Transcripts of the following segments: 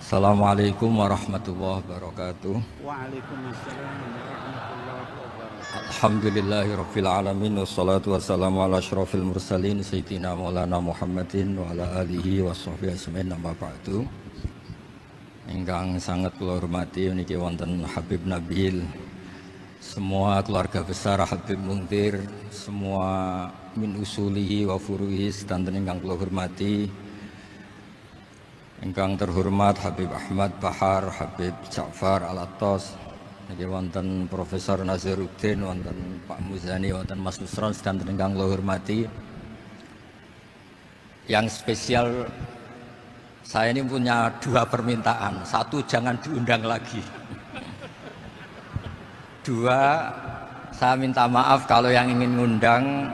Assalamualaikum warahmatullahi wabarakatuh. Waalaikumsalam warahmatullahi wabarakatuh. Alhamdulillahirabbil alamin wassalatu wassalamu ala asyrofil mursalin sayyidina Maulana Muhammadin wa ala alihi washabbihi ajmain amma ba'du. Ingkang sangat kula hormati niki wonten Habib Nabil, semua keluarga besar Habib Muntir, semua min usulihi wa furuhi sedanten ingkang kula hormati. Ingkang terhormat Habib Ahmad Bahar, Habib Ja'far Al-Attas, niki wonten Profesor Nazaruddin, wonten Pak Muzani, wonten Mas Nusron sedanten ingkang kula hormati. Yang spesial, saya ini punya dua permintaan. Satu, jangan diundang lagi. Dua, saya minta maaf kalau yang ingin ngundang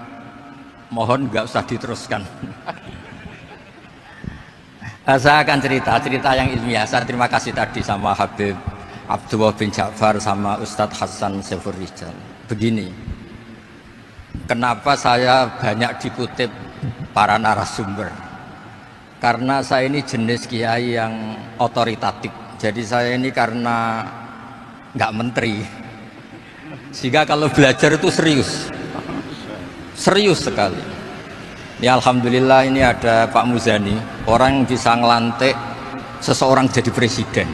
mohon nggak usah diteruskan. Saya akan cerita yang ilmiah. Saya terima kasih tadi sama Habib Abdullah bin Ja'far sama Ustadz Hasan Saifur Rijal. Begini, kenapa saya banyak dikutip para narasumber? Karena saya ini jenis kiai yang otoritatif. Jadi saya ini karena nggak menteri, sehingga kalau belajar itu serius sekali. Ya alhamdulillah ini ada Pak Muzani, orang yang bisa ngelantik seseorang jadi presiden.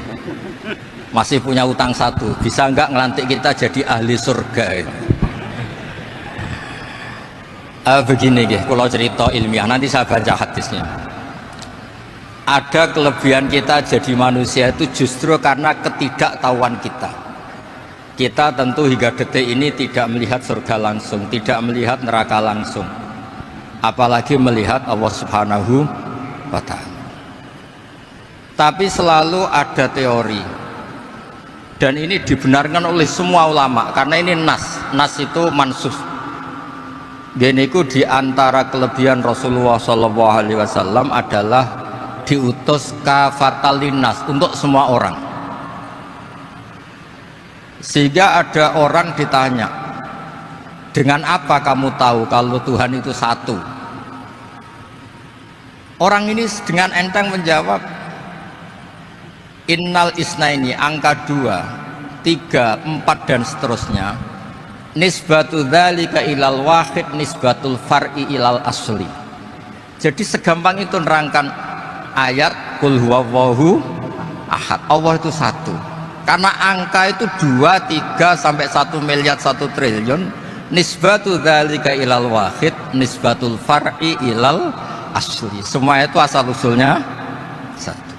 Masih punya utang satu, bisa enggak ngelantik kita jadi ahli surga itu. Begini kalau cerita ilmiah, nanti saya baca hadisnya. Ada kelebihan kita jadi manusia itu justru karena ketidaktahuan kita. Kita tentu hingga detik ini tidak melihat surga langsung, tidak melihat neraka langsung, apalagi melihat Allah Subhanahu wa ta'ala. Tapi selalu ada teori, dan ini dibenarkan oleh semua ulama karena ini nas itu mansus. Geniku di antara kelebihan Rasulullah SAW adalah diutus kafatal linnas, untuk semua orang. Sehingga ada orang ditanya, dengan apa kamu tahu kalau Tuhan itu satu? Orang ini dengan enteng menjawab, innal isnaini, angka 2, 3, 4 dan seterusnya. Nisbatu dzalika ilal wahid nisbatul far'i ilal asli. Jadi segampang itu nerangkan ayat qul huwallahu ahad, Allah itu satu. Karena angka itu 2, 3 sampai 1 miliar 1 triliun. Nisbatu dzalika ilal wahid nisbatul far'i ilal asli. Semua itu asal usulnya satu.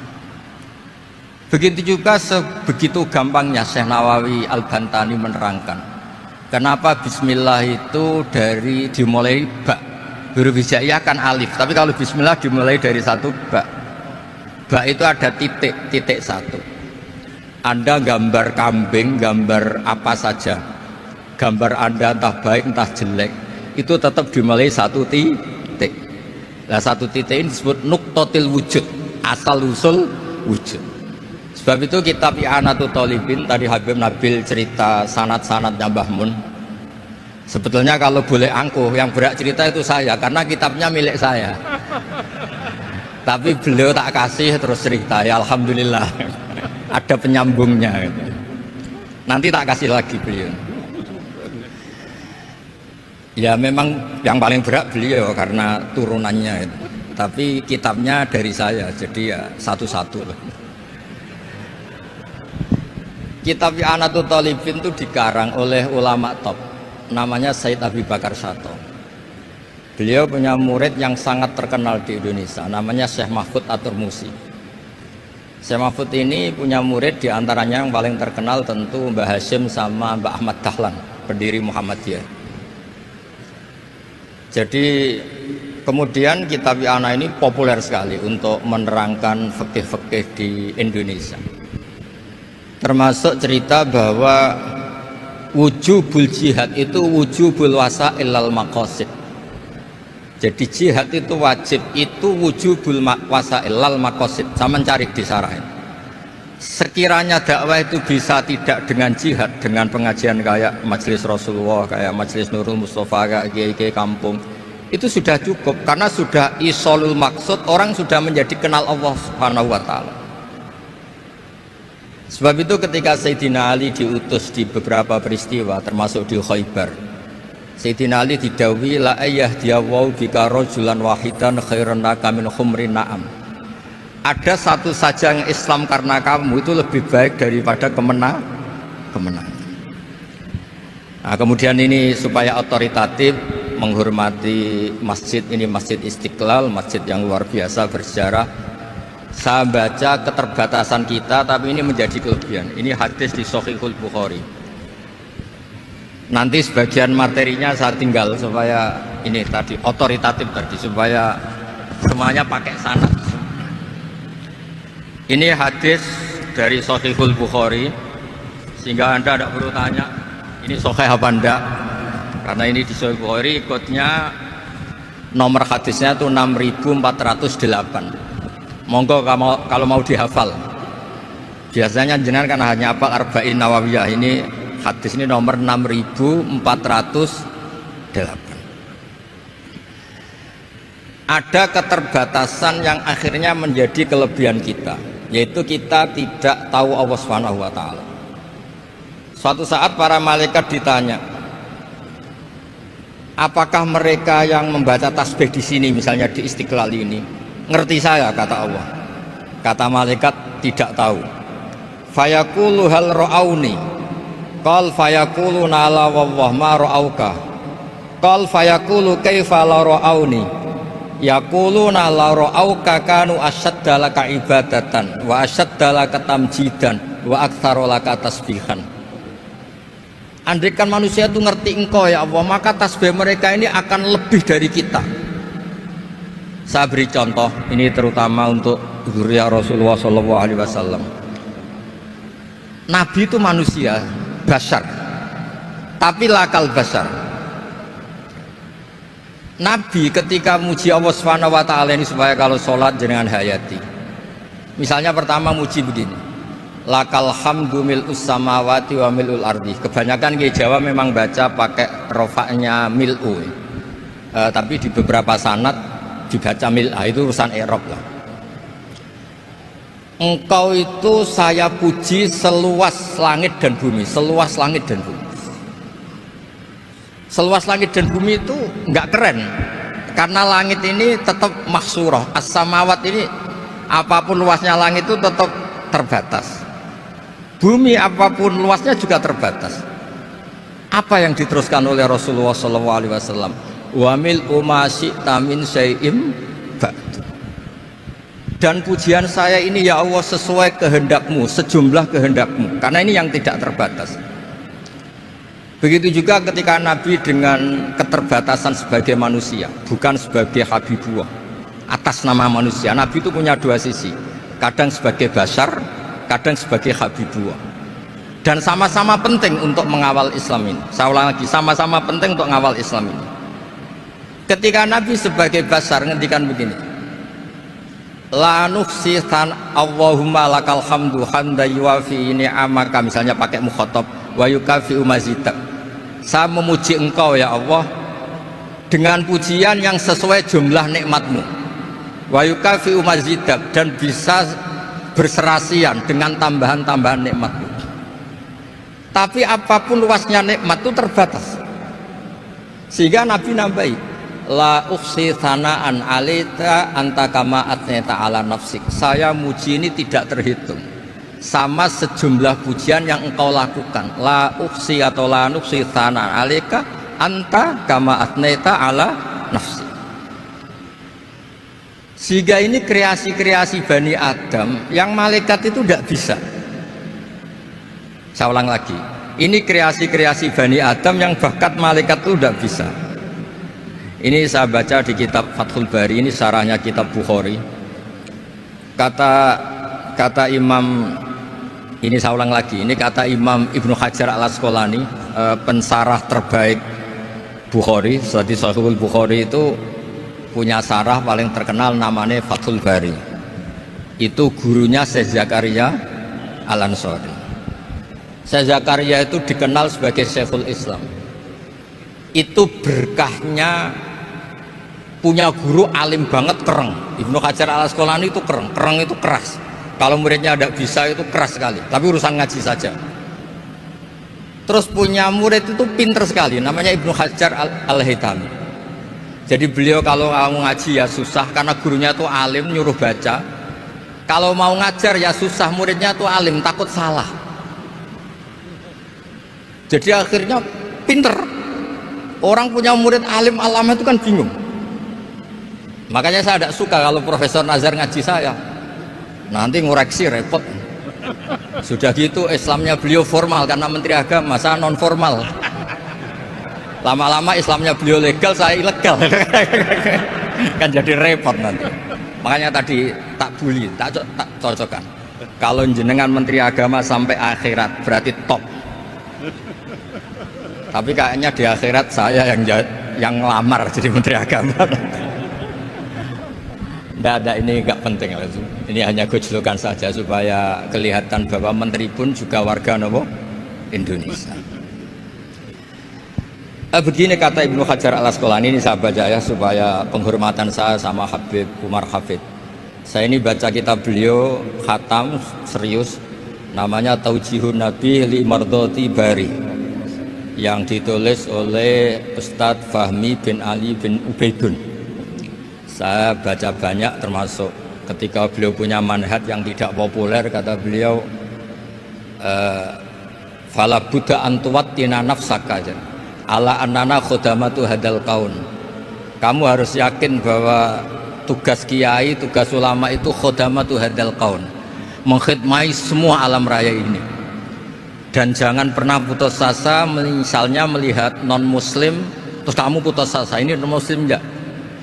Begitu juga sebegitu gampangnya Syekh Nawawi Al-Bantani menerangkan kenapa bismillah itu dimulai ba. Huruf hijaiyah kan alif, tapi kalau bismillah dimulai dari satu ba. Ba itu ada titik satu. Anda gambar kambing, gambar apa saja, gambar Anda entah baik entah jelek, itu tetap dimulai satu titik. Nah, satu titik ini disebut nuqtatil wujud, asal usul wujud. Sebab itu kitab I'anatul Thalibin, tadi Habib Nabil cerita sanad-sanadnya Mbah Mun. Sebetulnya kalau boleh angkuh, yang berhak cerita itu saya, karena kitabnya milik saya. Tapi beliau tak kasih terus cerita, ya alhamdulillah. Ada penyambungnya. Nanti tak kasih lagi beliau. Ya memang yang paling berat beliau karena turunannya itu. Tapi kitabnya dari saya, jadi ya satu-satu lah. Kitab I'anatul Thalibin itu dikarang oleh ulama top, namanya Said Abi Bakar Sato. Beliau punya murid yang sangat terkenal di Indonesia, namanya Syekh Mahfud At-Turmusi. Syekh Mahfud ini punya murid diantaranya yang paling terkenal tentu Mbah Hashim sama Mbah Ahmad Dahlan, pendiri Muhammadiyah. Jadi kemudian kitab I'anah ini populer sekali untuk menerangkan fikih-fikih di Indonesia. Termasuk cerita bahwa wujubul jihad itu wujubul wasa'il lal maqasid. Jadi jihad itu wajib, itu wujubul wasa'il lal maqasid. Saya mencari di syarah. Sekiranya dakwah itu bisa tidak dengan jihad, dengan pengajian kayak Majelis Rasulullah, kayak Majelis Nurul Mustafa, kayak kiai-kiai kampung, itu sudah cukup karena sudah isolul maksud, orang sudah menjadi kenal Allah Subhanahu wa ta'ala. Sebab itu ketika Sayyidina Ali diutus di beberapa peristiwa termasuk di Khaybar, Sayyidina Ali didhawuhi la ayyahdiyawu bika rajulan wahidan khairan laka min humrin na'am. Ada satu saja yang Islam karena kamu itu lebih baik daripada kemenangan. Nah, kemudian ini supaya otoritatif menghormati masjid ini, Masjid Istiqlal, masjid yang luar biasa bersejarah. Saya baca keterbatasan kita, tapi ini menjadi kelebihan. Ini hadis di Shahihul Bukhari. Nanti sebagian materinya saya tinggal supaya ini tadi otoritatif tadi, supaya semuanya pakai sanad. Ini hadis dari Shahihul Bukhari, sehingga Anda tidak perlu tanya ini sahih apa enggak, karena ini di Shahihul Bukhari ikutnya nomor hadisnya itu 6408. Monggo kalau mau dihafal. Biasanya jenengan kan hanya apa Arba'in Nawawiyah. Ini hadis ini nomor 6408. Ada keterbatasan yang akhirnya menjadi kelebihan kita, yaitu kita tidak tahu Allah Subhanahu wa taala. Suatu saat para malaikat ditanya, apakah mereka yang membaca tasbih di sini misalnya di Istiqlal ini ngerti saya, kata Allah. Kata malaikat, tidak tahu. Fayaqulu hal ra'auni. Qal fayaqulu la wallah ma ra'auka. Qal fayaqulu kaifa la ra'auni. Yaquluna la ra'auka kanu asyadda laka ibadatan wa asyadda laka tamjidan wa aktsara laka tasbihan. Andaikan manusia itu ngerti engkau ya Allah, maka tasbih mereka ini akan lebih dari kita. Saya beri contoh, ini terutama untuk zuriat Rasulullah SAW. Nabi itu manusia, bashar, tapi lakal bashar. Nabi ketika muji Allah Subhanahu wa taala ini supaya kalau sholat jenengan hayati. Misalnya pertama muji begini, lakal hamdu mil'us samawati wa mil'ul ardi. Kebanyakan di Jawa memang baca pakai rofaknya mil'u, tapi di beberapa sanad dibaca mil'ah, itu urusan i'rab lah. Engkau itu saya puji seluas langit dan bumi, seluas langit dan bumi. Seluas langit dan bumi itu enggak keren, karena langit ini tetap mahsurah, as-samawat ini apapun luasnya langit itu tetap terbatas. Bumi apapun luasnya juga terbatas. Apa yang diteruskan oleh Rasulullah SAW? Wa mil'u ma syi'ta min syai'im ba'du. Dan pujian saya ini ya Allah sesuai kehendakmu, sejumlah kehendakmu, karena ini yang tidak terbatas. Begitu juga ketika Nabi dengan keterbatasan sebagai manusia, bukan sebagai habibullah, atas nama manusia. Nabi itu punya dua sisi, kadang sebagai bashar, kadang sebagai habibullah, dan sama-sama penting untuk mengawal Islam ini. Saya ulang lagi, sama-sama penting untuk mengawal Islam ini. Ketika Nabi sebagai bashar ngendikan begini, la nuhsi Allahumma lakal hamdu hamda yuwafi ni'amaka, misalnya pakai mukhatab, wa yukafi umazidak. Saya memuji engkau ya Allah dengan pujian yang sesuai jumlah nikmatmu, wa yukafi umazidak, dan bisa berserasian dengan tambahan-tambahan nikmatmu. Tapi apapun luasnya nikmat itu terbatas, sehingga Nabi nambahi, la ukhsi thana'an alita anta kama atneta ala nafsik. Saya muji ini tidak terhitung, sama sejumlah pujian yang engkau lakukan. La ukhsi atau la nukhsi thana'an alika anta kama atneta ala nafsik. Sehingga ini kreasi-kreasi Bani Adam yang malaikat itu tidak bisa. Saya ulang lagi, ini kreasi-kreasi Bani Adam yang bakat malaikat itu tidak bisa. Ini saya baca di kitab Fathul Bari, ini syarahnya kitab Bukhari. Kata Imam, ini saya ulang lagi, ini kata Imam Ibnu Hajar al-Asqalani, pensarah terbaik Bukhari. Jadi Sahihul Bukhari itu punya sarah paling terkenal namanya Fathul Bari. Itu gurunya Syekh Zakaria Al-Ansari. Syekh Zakaria itu dikenal sebagai Syekhul Islam. Itu berkahnya punya guru alim banget, kereng. Ibnu Hajar al-Asqalani itu kereng itu keras, Kalau muridnya tidak bisa itu keras sekali, tapi urusan ngaji saja. Terus punya murid itu pinter sekali, namanya Ibnu Hajar Al-Haytami. Jadi beliau kalau mau ngaji ya susah, karena gurunya itu alim nyuruh baca. Kalau mau ngajar ya susah, muridnya itu alim takut salah. Jadi akhirnya pinter. Orang punya murid alim alama itu kan bingung. Makanya saya tidak suka kalau Profesor Nazar ngaji saya. Nanti ngoreksi repot. Sudah gitu Islamnya beliau formal karena Menteri Agama, saya non formal. Lama-lama Islamnya beliau legal, saya ilegal. Kan jadi repot nanti. Makanya tadi tak bully, tak cocokkan. Kalau jenengan Menteri Agama sampai akhirat berarti top. Tapi kayaknya di akhirat saya yang ngelamar jadi Menteri Agama. Tidak ada, ini nggak penting. Ini hanya gojlokan saja supaya kelihatan bahwa menteri pun juga warga Indonesia. Begini kata Ibnu Hajar Al-Asqalani, ini saya baca ya supaya penghormatan saya sama Habib Umar Hafid. Saya ini baca kitab beliau khatam serius, namanya Taujihun Nabi li Mardhati Bari, yang ditulis oleh Ustadz Fahmi bin Ali bin Ubaidun. Saya baca banyak, termasuk ketika beliau punya manhaj yang tidak populer, kata beliau fala buddha antuwattina nafsaka ala annana khudamatu hadal kaun. Kamu harus yakin bahwa tugas kiai, tugas ulama itu khudamatu hadal kaun, mengkhidmati semua alam raya ini. Dan jangan pernah putus asa, misalnya melihat non muslim terus kamu putus asa, ini non muslim enggak.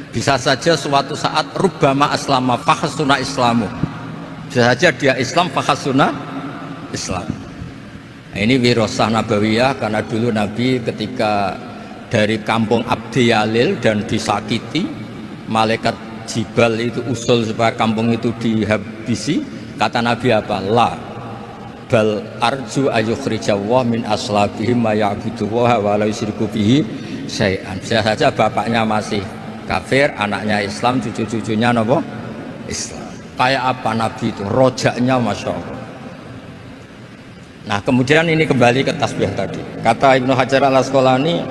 Bisa saja suatu saat rubbama aslama fakhasuna islamu, bisa saja dia Islam fakhasuna Islam. Nah, ini wirasah nabawiyah, karena dulu Nabi ketika dari kampung Abdi Yalil dan disakiti, malaikat Jibal itu usul supaya kampung itu dihabisi. Kata Nabi apa? La bal arju ayukhrijawah min aslabihim ma ya'buduwaha wa la yusyriku bihi syai'an. Bisa saja bapaknya masih kafir, anaknya Islam, cucu-cucunya nopo Islam. Kayak apa Nabi itu, rojaknya Masya Allah. Nah kemudian ini kembali ke tasbih tadi. Kata Ibnu Hajar Al-Asqalani,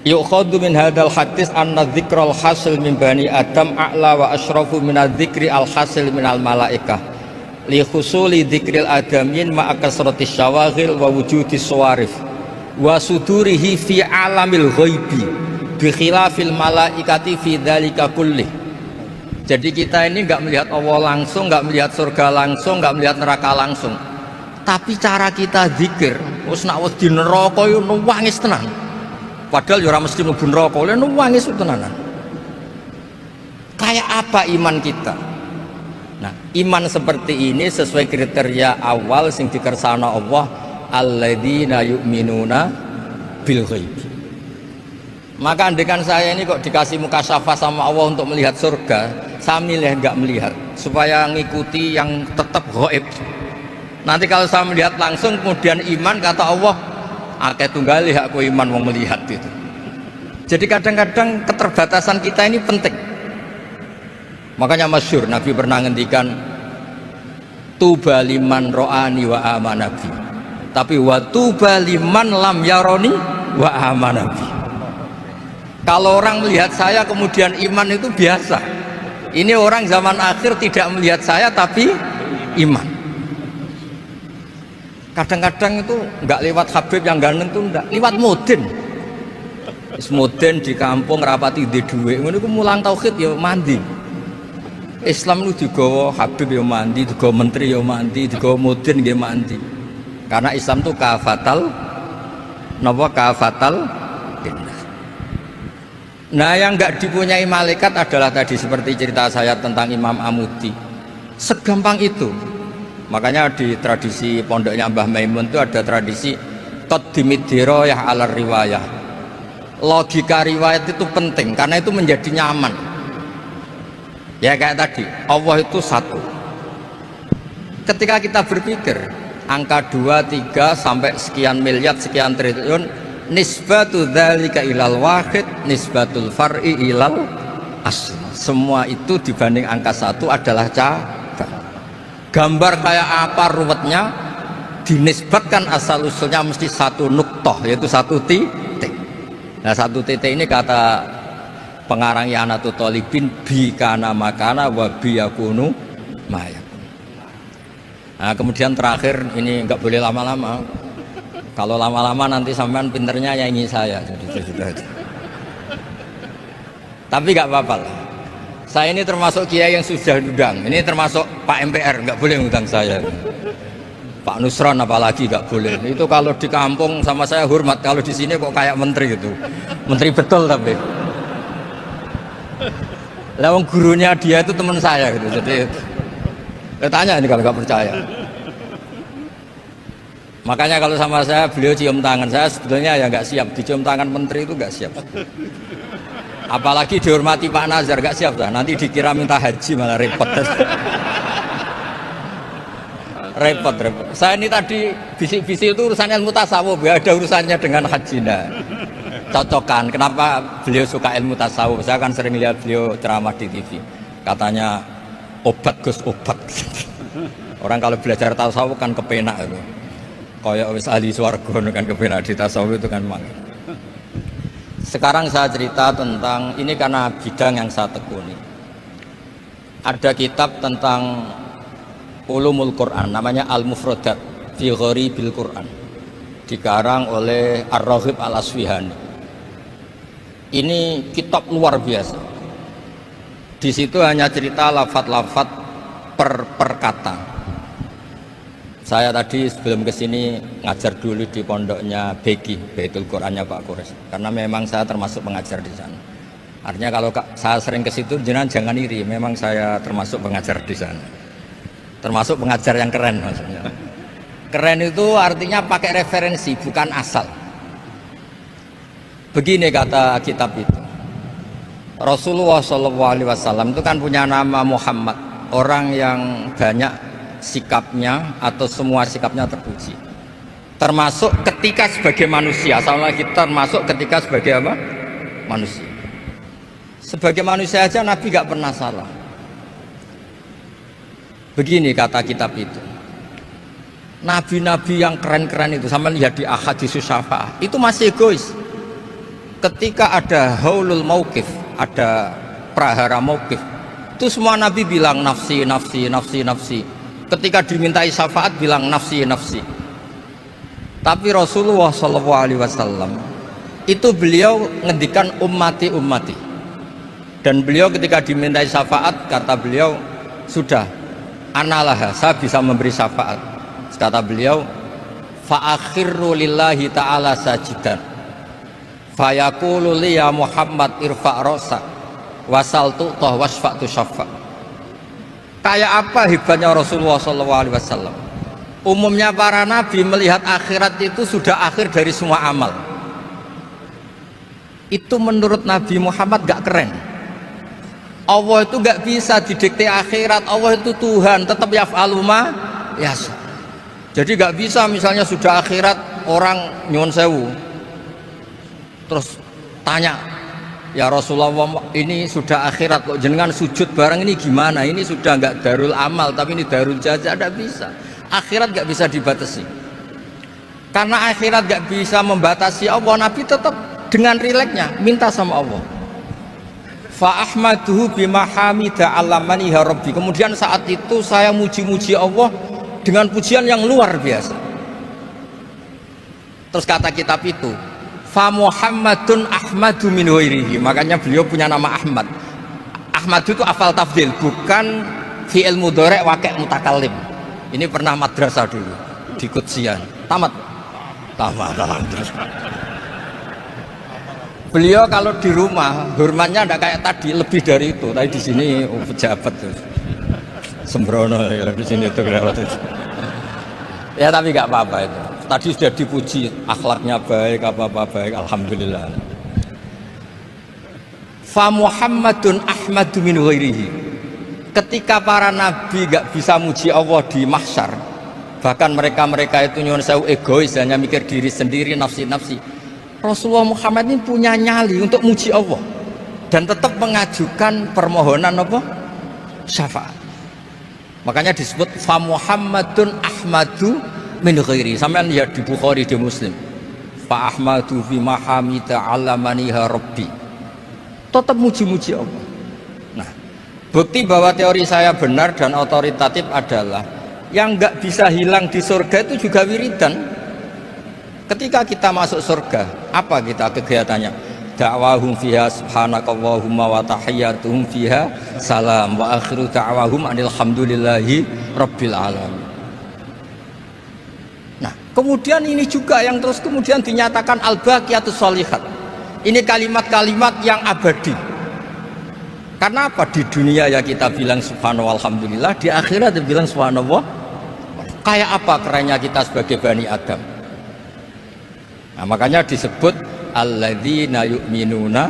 yukhadu min hadal hadis anna dzikral hasil min bani Adam a'la wa asyrafu min adzikri al hasil min al malaikah li khusuli dzikril adamin ma'a kasratis syawaghil wa wujudis suwarif wa sudurihi fi alamil ghaibi bi khilafil malaikati fi dzalika kullih. Jadi kita ini nggak melihat Allah langsung, nggak melihat surga langsung, nggak melihat neraka langsung. Tapi cara kita zikir, wis nek wis di neraka yo nuwangis tenan. Padahal yo ora mesti mlebu neraka, lha nuwangis tenanan. Kayak apa iman kita? Nah, iman seperti ini sesuai kriteria awal sing dikersana Allah, alladzina yu'minuna bil ghaib. Maka andekan saya ini kok dikasih mukasyafah sama Allah untuk melihat surga, saya milih nggak melihat supaya ngikuti yang tetap gaib. Nanti kalau saya melihat langsung kemudian iman, kata Allah akeh tunggali aku iman mau melihat itu. Jadi kadang-kadang keterbatasan kita ini penting. Makanya masyhur Nabi pernah ngendikan tuba liman ro'ani wa amanabi, tapi wa tuba liman lam yaroni wa amanabi. Kalau orang melihat saya kemudian iman itu biasa. Ini orang zaman akhir tidak melihat saya tapi iman. Kadang-kadang itu nggak lewat Habib yang ganteng itu enggak, lewat Mudin. Mudin di kampung rapati di duit, ini aku mulang tauhid ya mandi. Islam itu digawa Habib ya mandi, digawa menteri ya mandi, digawa Mudin ya mandi. Karena Islam itu kafatal, napa kafatal dinnas. Nah yang nggak dipunyai malaikat adalah tadi seperti cerita saya tentang Imam Amudi. Segampang itu. Makanya di tradisi pondoknya Mbah Maimun itu ada tradisi qaddimid dirayah ala riwayah. Logika riwayat itu penting karena itu menjadi nyaman. Ya kayak tadi, Allah itu satu. Ketika kita berpikir angka 2, 3 sampai sekian miliar, sekian triliun, nisbatu dzalika ilal wahid nisbatul far'i ilal asl. Semua itu dibanding angka 1 adalah cabang. gambar kayak apa ruwetnya, dinisbatkan asal usulnya mesti satu nuktoh, yaitu satu titik. Nah satu titik ini kata pengarang I'anatul Talibin, bi kana makana wa bi yakunu mayakun. Nah kemudian terakhir ini nggak boleh lama-lama. Kalau lama-lama nanti sampean pinternya nyanyi saya. Jadi sudah. Tapi nggak apa-apa lah. Saya ini termasuk kiai yang sudah diundang. Ini termasuk Pak MPR, nggak boleh ngundang saya. Pak Nusron apalagi nggak boleh. Itu kalau di kampung sama saya hormat. Kalau di sini kok kayak menteri gitu. Menteri betul tapi. Lah gurunya dia itu teman saya gitu. Jadi tanya ini kalau nggak percaya. Makanya kalau sama saya beliau cium tangan, saya sebetulnya ya nggak siap dicium tangan menteri, itu nggak siap. Apalagi dihormati Pak Nazar, nggak siap dah. Nanti dikira minta haji malah repot. repot. Saya ini tadi bisik-bisik itu urusan ilmu tasawuf, ya ada urusannya dengan haji. Nah, cocokan. Kenapa beliau suka ilmu tasawuf? Saya kan sering lihat beliau ceramah di TV. Katanya obat Gus obat. Orang kalau belajar tasawuf kan kepenak itu. Kayak wis ahli swarga kan kepenak di tasawuf itu kan mang. Sekarang saya cerita tentang ini karena bidang yang saya tekuni. Ada kitab tentang ulumul Quran namanya Al-Mufradat fi Gharibil Quran. Dikarang oleh Ar-Raghib Al-Asfihani. Ini kitab luar biasa. Di situ hanya cerita lafat-lafat per kata. Saya tadi sebelum kesini ngajar dulu di pondoknya Beki, Baitul Qurannya Pak Kures. Karena memang saya termasuk pengajar di sana. Artinya kalau saya sering ke situ, jangan iri. Memang saya termasuk pengajar di sana. Termasuk pengajar yang keren maksudnya. Keren itu artinya pakai referensi, bukan asal. Begini kata kitab itu. Rasulullah SAW itu kan punya nama Muhammad, orang yang banyak sikapnya atau semua sikapnya terpuji, termasuk ketika sebagai manusia. Sama lagi termasuk ketika sebagai apa? Manusia. Sebagai manusia aja Nabi gak pernah salah. Begini kata kitab itu, nabi-nabi yang keren-keren itu, sama lihat di Ahaditsus Syafa'ah, itu masih egois. Ketika ada haulul mauqif, ada prahara mauqif, itu semua nabi bilang nafsi, nafsi, nafsi, nafsi. Ketika dimintai syafaat bilang nafsi, nafsi. Tapi Rasulullah SAW itu beliau ngendikan ummati, ummati. Dan beliau ketika dimintai syafaat kata beliau, sudah analah, saya bisa memberi syafaat. Kata beliau, fa'akhirru lillahi ta'ala sajidan fayaqulu li ya Muhammad irfa' ra'sak wasaltu toh wasfa'tu syafa'. Kayak apa hebatnya Rasulullah SAW? Umumnya para nabi melihat akhirat itu sudah akhir dari semua amal. Itu menurut Nabi Muhammad gak keren. Allah itu gak bisa didikte akhirat. Allah itu Tuhan, tetap yaf'alu ma yasha. Jadi gak bisa misalnya sudah akhirat orang nyuwun sewu, terus tanya, ya Rasulullah ini sudah akhirat kok jenengan sujud bareng ini gimana? Ini sudah nggak darul amal tapi ini darul jaza. Tidak bisa. Akhirat nggak bisa dibatasi. Karena akhirat nggak bisa membatasi Allah, Nabi tetap dengan rileksnya minta sama Allah. Fa ahmaduhu bima hamida alamani ya Rabbi. Kemudian saat itu saya muji-muji Allah dengan pujian yang luar biasa. Terus kata kitab itu, fa Muhammadun Ahmadu min ghairihi. Makanya beliau punya nama Ahmad. Ahmad itu afal tafdil, bukan fi'il mudhari' waqi' mutakallim. Ini pernah madrasah dulu di Qudsiyah. Tamat alhamdulillah. Beliau kalau di rumah hormatnya tidak kayak tadi, lebih dari itu. Tapi di sini pejabat tuh sembrono ya, di sini itu ya, tapi nggak apa-apa itu. Tadi sudah dipuji, akhlaknya baik, apa-apa baik, alhamdulillah. Fa Muhammadun Ahmadu min ghairihi. Ketika para nabi gak bisa muji Allah di mahsyar, bahkan mereka itu nyuwun sewu egois, hanya mikir diri sendiri, nafsi-nafsi. Rasulullah Muhammad ini punya nyali untuk muji Allah dan tetap mengajukan permohonan apa? Syafaat. Makanya disebut fa Muhammadun Ahmadu min ghairi. Sampean lihat di Bukhari, di Muslim. Fa Ahmadu fi mahamida alamaniha rabbi. Tetap muji-muji Allah. Nah, bukti bahwa teori saya benar dan otoritatif adalah yang nggak bisa hilang di surga itu juga wiridan. Ketika kita masuk surga, apa kita kegiatannya? Da'wahum fiha subhanakallahumma wa tahiyyatuhum fiha salam wa akhiru da'wahum alhamdulillahi rabbil alamin. Nah, kemudian ini juga yang terus kemudian dinyatakan al-baqiyatus sholihat. Ini kalimat-kalimat yang abadi. Karena apa? Di dunia ya kita bilang subhanallah alhamdulillah, di akhirat kita bilang subhanallah. Kayak apa kerennya kita sebagai Bani Adam? Nah, makanya disebut alladzina yu'minuna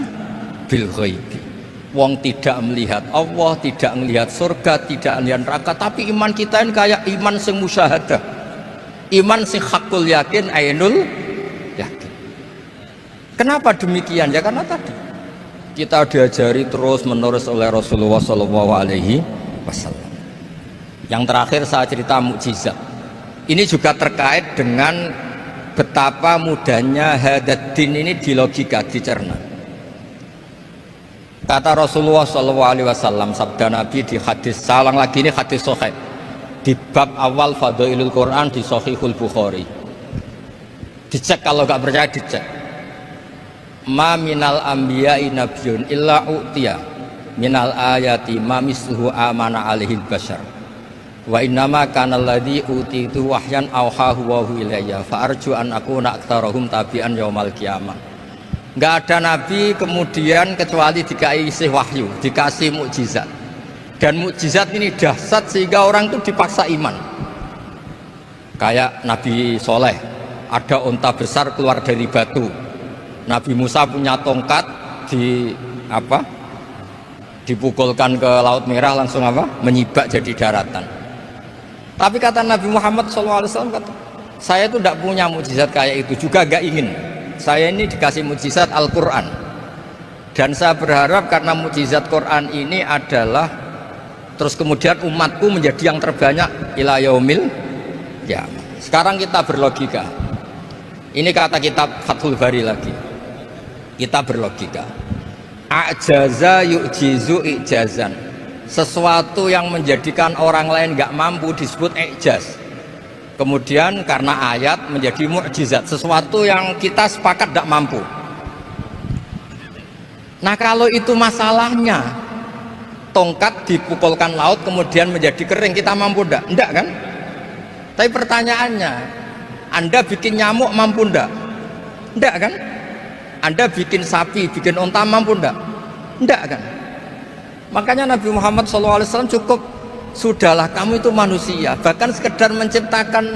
bil ghaibi. Wong tidak melihat Allah, tidak melihat surga, tidak melihat neraka, tapi iman kita ini kayak iman sing musyahadah. Iman sing hakul yakin, ainul yakin. Kenapa demikian? Ya karena tadi kita diajari terus menerus oleh Rasulullah sallallahu alaihi wasallam. Yang terakhir saya cerita mukjizat. Ini juga terkait dengan betapa mudahnya hadaddin ini di logika, dicerna. Kata Rasulullah SAW, sabda Nabi di hadis, salang lagi ini hadis sahih di bab awal Fadailul Quran di Sahihul Bukhari. Dicek, kalau gak percaya dicek. Ma minal anbiya'i nabiyyun illa u'tiya minal ayati ma misluhu amana alaihil bashar. Wa innama kana alladhi utitu wahyan auhahu wa hu ilayya fa arju an akuna aktsarahum tabi'an yaumal qiyamah. Enggak ada nabi kemudian kecuali dikasih wahyu, dikasih mukjizat. Dan mukjizat ini dahsyat sehingga orang itu dipaksa iman. Kayak Nabi Soleh, ada unta besar keluar dari batu. Nabi Musa punya tongkat dipukulkan ke Laut Merah langsung menyibak jadi daratan. Tapi kata Nabi Muhammad SAW, kata, saya itu tidak punya mukjizat kayak itu, juga gak ingin. Saya ini dikasih mukjizat Al-Quran. Dan saya berharap karena mukjizat Quran ini adalah terus kemudian umatku menjadi yang terbanyak ila yaumil ya. Sekarang kita berlogika. Ini kata kitab Fathul Bari lagi. Kita berlogika. A'jaza yu'jizu i'jazan. Sesuatu yang menjadikan orang lain nggak mampu disebut i'jaz. Kemudian karena ayat menjadi mukjizat, sesuatu yang kita sepakat tidak mampu. Nah kalau itu masalahnya, tongkat dipukulkan laut kemudian menjadi kering, kita mampu enggak? Enggak kan? Tapi pertanyaannya, Anda bikin nyamuk mampu enggak? Enggak kan? Anda bikin sapi, bikin unta mampu enggak? Enggak kan? Makanya Nabi Muhammad SAW cukup, sudahlah kamu itu manusia, bahkan sekedar menciptakan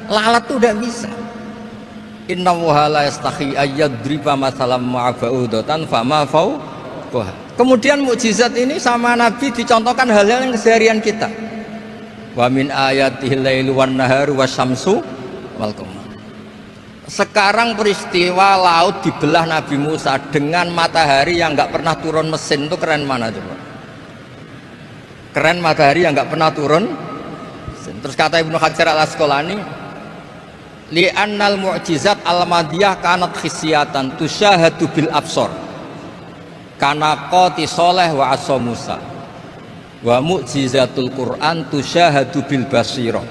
lalat itu tidak bisa. Inna Allaha la yastahi ayyadriba masalam ma'aba'udatan fama fawqaha. Kemudian mukjizat ini sama Nabi dicontohkan hal-hal yang keseharian kita. Wa min ayatihil lailu wan naharu wasyamsu wal qamar. Sekarang peristiwa laut dibelah Nabi Musa dengan matahari yang nggak pernah turun mesin, itu keren mana coba? Keren matahari yang nggak pernah turun. Terus kata Ibnu Hajar al-Asqalani, li'annal mu'jizat al-madiyah kanat khisyatan tusyahadu bil absor kana qati soleh wa asa Musa wa mu'jizatul Quran tusyahadu bil basirah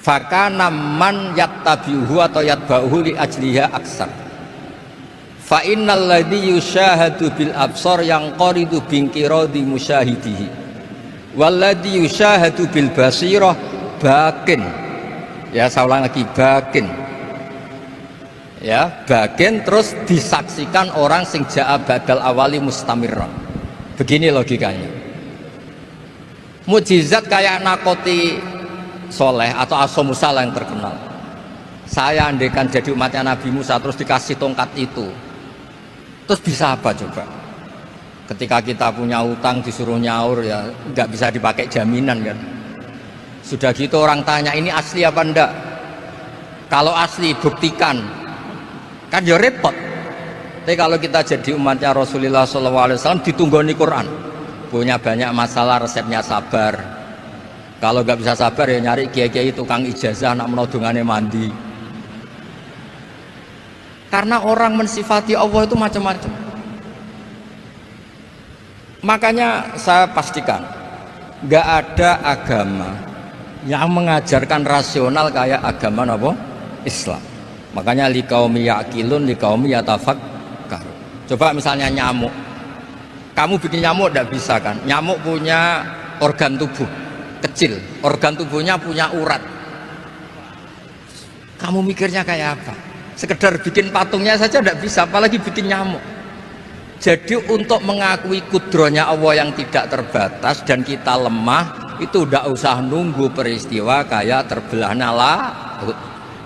fakana man yattabi'uhu atau yatba'uhu li ajliha aksar fa innal ladzi yusyahadu bil absar yang qaridu bingkiradi musyahidihi wal ladzi yusyahadu bil basirah bakin. Ya saya ulang lagi, bakin. Ya, bakin terus disaksikan orang sing ja'a badal awali mustamirran. Begini logikanya. Mukjizat kayak nakoti Soleh atau Asa Musa yang terkenal. Saya andaikan jadi umatnya Nabi Musa terus dikasih tongkat itu, terus bisa apa coba? Ketika kita punya utang disuruh nyaur, ya nggak bisa dipakai jaminan kan. Sudah gitu orang tanya, ini asli apa enggak? Kalau asli buktikan, kan ya repot. Tapi kalau kita jadi umatnya Rasulullah SAW ditunggoni Quran, punya banyak masalah, resepnya sabar. Kalau nggak bisa sabar ya nyari kiai-kiai tukang ijazah nak menodongannya mandi. Karena orang mensifati Allah itu macam-macam. Makanya saya pastikan nggak ada agama yang mengajarkan rasional kayak agama apa? Islam. Makanya liqaumi yaqilun liqaumi yatafakkarun. Coba misalnya nyamuk. Kamu bikin nyamuk tidak bisa kan? Nyamuk punya organ tubuh kecil, organ tubuhnya punya urat. Kamu mikirnya kayak apa? Sekedar bikin patungnya saja tidak bisa, apalagi bikin nyamuk. Jadi untuk mengakui kudrohnya Allah yang tidak terbatas dan kita lemah, itu tidak usah nunggu peristiwa kayak terbelahnya laut.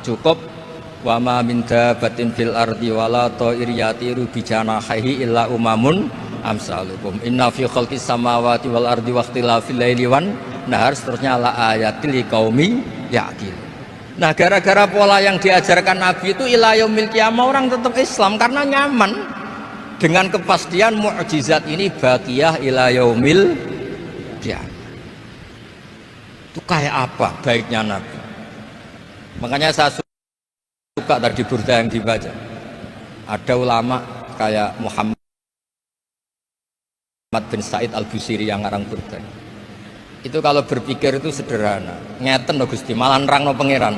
Cukup wa ma min dabatin fil ardi wala ta'ir yatiru bi janahihi illa umamun amsalukum inna fi khalqis samawati wal ardi wa ikhtilafil laili wan nahar, seterusnya la ayatil liqaumi yaqil. Nah, gara-gara pola yang diajarkan Nabi itu ila yaumil qiyamah orang tetap Islam karena nyaman dengan kepastian mukjizat ini baqiyah ila yaumil qiyamah. Itu kayak apa baiknya Nabi. Makanya saya suka tadi burda yang dibaca. Ada ulama kayak Muhammad bin Said Al-Busiri yang ngarang burda. Itu kalau berpikir itu sederhana. Ngeten lho Gusti, malah nerangno pangeran.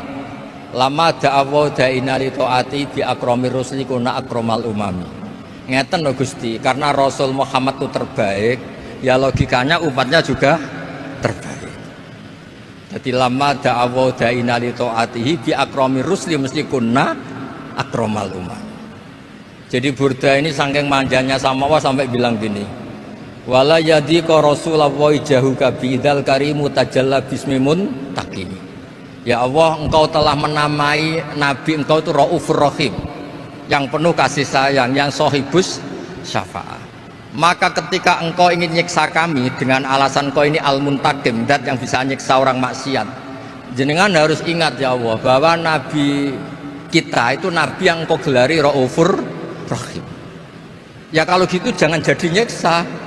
Lama da'awa da'ina li ta'ati bi akramir rusli kuna akramal umami. Ngeten lho Gusti, karena Rasul Muhammad itu terbaik, ya logikanya umatnya juga terbaik. Jadi lama da'awa da'ina li ta'atihi bi akramir rusli mesti kuna akramal umami. Jadi burda ini saking manjanya sama Allah sampai bilang gini. Wala yadika Rasulullah jahuka bidal karimu tajalla bismimun takim. Ya Allah, engkau telah menamai Nabi engkau itu Raufur Rahim, yang penuh kasih sayang, yang sohibus syafa'ah. Maka ketika engkau ingin nyiksa kami dengan alasan engkau ini al-muntakim, dat yang bisa nyiksa orang maksiat, jenengan harus ingat ya Allah bahwa Nabi kita itu Nabi yang engkau gelari Raufur Rahim. Ya kalau gitu jangan jadi nyiksa.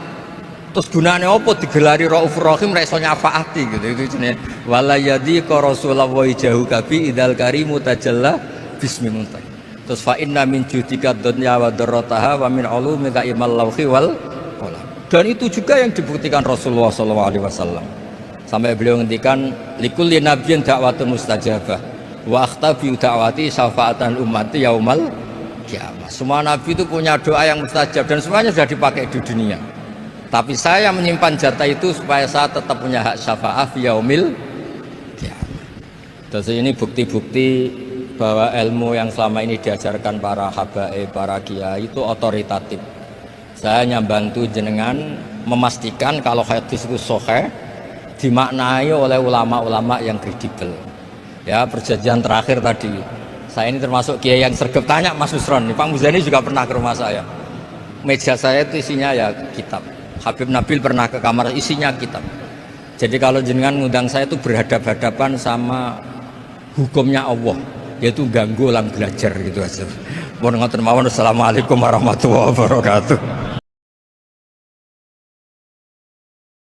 Terus gunanya apa digelari Raufur Rahim reso nyafaati gitu itu jenenge wala yadika Rasulullah jahuka bi idal karimu tajalla bismillah. Terus fa inna min judika dunya wa darrataha wa min ulumika imal lauhi wal qalam. Dan itu juga yang dibuktikan Rasulullah SAW sampai beliau ngendikan likulli nabiyyin da'watun mustajabah wa akhtabi da'wati syafaatan ummati yaumal qiyamah. Semua nabi itu punya doa yang mustajab dan semuanya sudah dipakai di dunia. Tapi saya menyimpan jatah itu supaya saya tetap punya hak syafaat fi yaumil qiyamah. Terus ini bukti-bukti bahwa ilmu yang selama ini diajarkan para habaib, para kiai itu otoritatif. Saya hanya bantu jenengan memastikan kalau hadis itu sahih dimaknai oleh ulama-ulama yang kredibel. Ya, perjanjian terakhir tadi. Saya ini termasuk kiai yang sregep tanya Mas Usron, Pak Muzani juga pernah ke rumah saya. Meja saya itu isinya ya kitab. Habib Nabil pernah ke kamar isinya kitab. Jadi kalau jenengan ngundang saya itu berhadapan-hadapan sama hukumnya Allah, yaitu ganggu orang belajar gitu aja. Mohon ngoten mawon. Assalamualaikum warahmatullahi wabarakatuh.